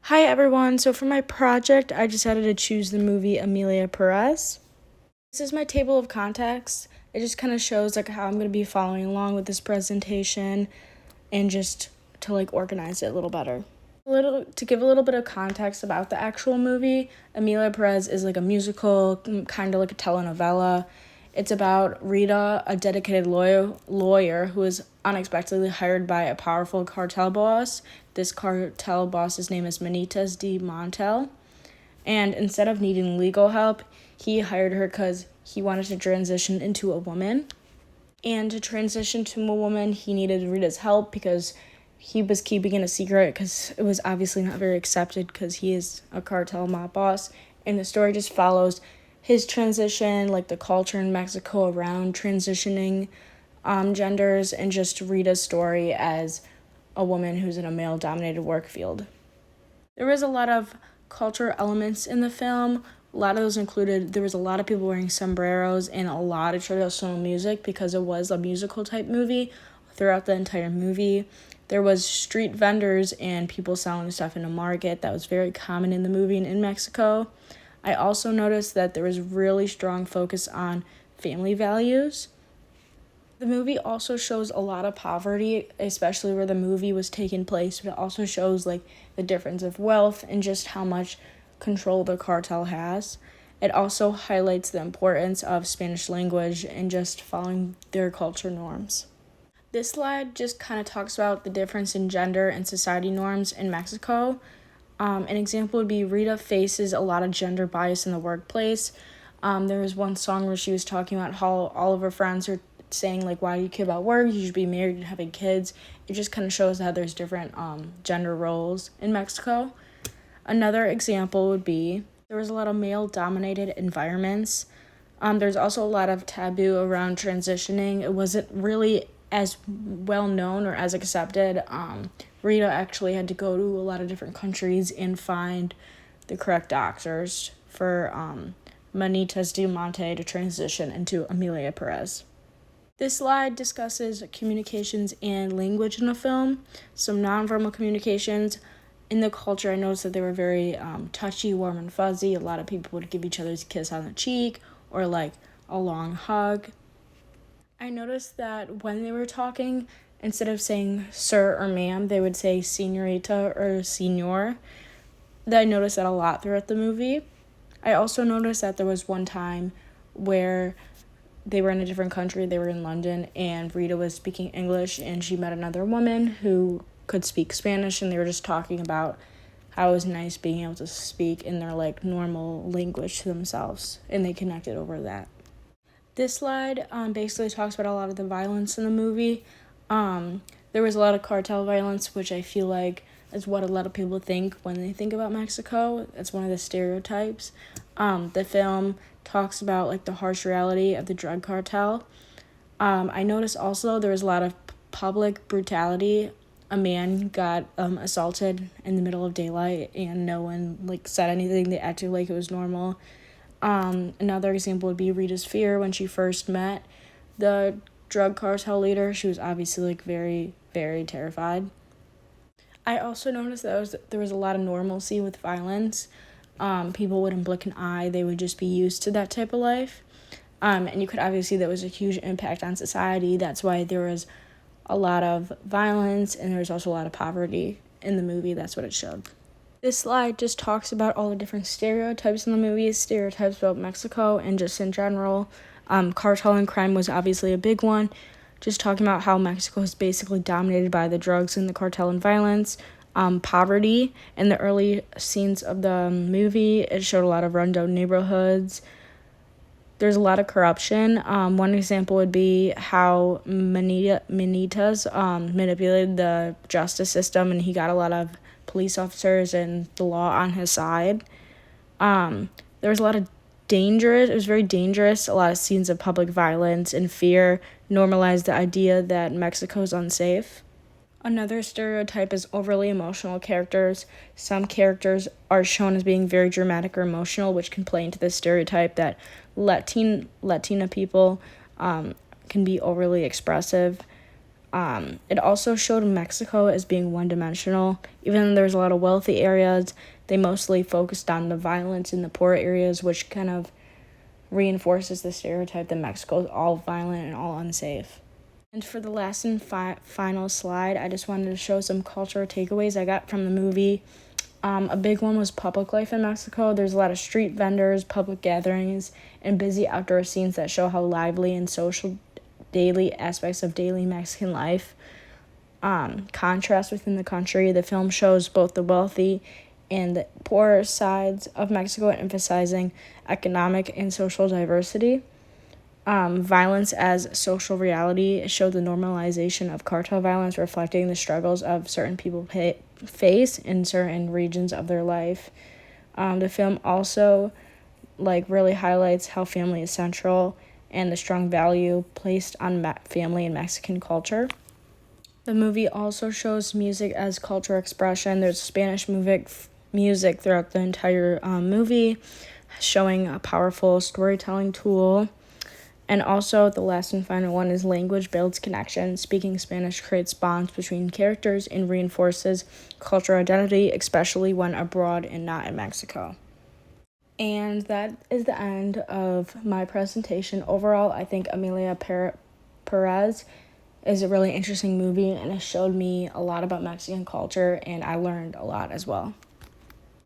Hi everyone, so for my project, I decided to choose the movie Emilia Perez. This is my table of context. It just kind of shows how I'm going to be following along with this presentation and just to organize it a little better. To give a little bit of context about the actual movie, Emilia Perez is a musical, kind of like a telenovela. It's about Rita, a dedicated lawyer who is unexpectedly hired by a powerful cartel boss. This cartel boss's name is Manitas de Montel. And instead of needing legal help, he hired her because he wanted to transition into a woman. And to transition to a woman, he needed Rita's help because he was keeping it a secret because it was obviously not very accepted because he is a cartel mob boss. And the story just follows his transition, the culture in Mexico around transitioning genders, and just Rita's story as a woman who's in a male-dominated work field. There was a lot of cultural elements in the film. A lot of those included, there was a lot of people wearing sombreros and a lot of traditional music because it was a musical type movie throughout the entire movie. There was street vendors and people selling stuff in a market that was very common in the movie and in Mexico. I also noticed that there was really strong focus on family values. The movie also shows a lot of poverty, especially where the movie was taking place, but it also shows the difference of wealth and just how much control the cartel has. It also highlights the importance of Spanish language and just following their culture norms. This slide just kind of talks about the difference in gender and society norms in Mexico. An example would be Rita faces a lot of gender bias in the workplace. There was one song where she was talking about how all of her friends are saying why do you care about work, you should be married and having kids. It just kind of shows how there's different gender roles in Mexico. Another example would be there was a lot of male-dominated environments. There's also a lot of taboo around transitioning. It wasn't really as well known or as accepted. Rita actually had to go to a lot of different countries and find the correct doctors for Manitas de Monte to transition into Emilia Perez. This slide discusses communications and language in the film. Some nonverbal communications. In the culture, I noticed that they were very touchy, warm, and fuzzy. A lot of people would give each other a kiss on the cheek or a long hug. I noticed that when they were talking, instead of saying sir or ma'am, they would say señorita or señor. I noticed that a lot throughout the movie. I also noticed that there was one time where they were in a different country. They were in London, and Rita was speaking English, and she met another woman who could speak Spanish, and they were just talking about how it was nice being able to speak in their normal language to themselves, and they connected over that. This slide basically talks about a lot of the violence in the movie. There was a lot of cartel violence, which I feel is what a lot of people think when they think about Mexico. It's one of the stereotypes. The film talks about the harsh reality of the drug cartel. I noticed also there was a lot of public brutality. A man got assaulted in the middle of daylight and no one said anything. They acted like it was normal. Another example would be Rita's fear when she first met the drug cartel leader. She was obviously very, very terrified. I also noticed that there was a lot of normalcy with violence. People wouldn't blink an eye. They would just be used to that type of life. And you could obviously see there was a huge impact on society. That's why there was a lot of violence and there was also a lot of poverty in the movie. That's what it showed. This slide just talks about all the different stereotypes in the movie, stereotypes about Mexico and just in general. Cartel and crime was obviously a big one. Just talking about how Mexico is basically dominated by the drugs and the cartel and violence. Poverty. In the early scenes of the movie, it showed a lot of rundown neighborhoods. There's a lot of corruption. One example would be how Manitas manipulated the justice system, and he got a lot of police officers and the law on his side. There was a lot of it was very dangerous. A lot of scenes of public violence and fear normalized the idea that Mexico is unsafe. Another stereotype is overly emotional characters. Some characters are shown as being very dramatic or emotional, which can play into the stereotype that Latina people can be overly expressive. It also showed Mexico as being one-dimensional. Even though there's a lot of wealthy areas, they mostly focused on the violence in the poor areas, which kind of reinforces the stereotype that Mexico is all violent and all unsafe. And for the last and final slide, I just wanted to show some cultural takeaways I got from the movie. A big one was public life in Mexico. There's a lot of street vendors, public gatherings, and busy outdoor scenes that show how lively and social daily aspects of daily Mexican life contrast within the country. The film shows both the wealthy and the poorer sides of Mexico, emphasizing economic and social diversity. Violence as social reality showed the normalization of cartel violence, reflecting the struggles of certain people face in certain regions of their life. The film also really highlights how family is central and the strong value placed on family in Mexican culture. The movie also shows music as cultural expression. There's Spanish music throughout the entire movie, showing a powerful storytelling tool. And also, the last and final one is language builds connection. Speaking Spanish creates bonds between characters and reinforces cultural identity, especially when abroad and not in Mexico. And that is the end of my presentation. Overall, I think Emilia Perez is a really interesting movie, and it showed me a lot about Mexican culture, and I learned a lot as well.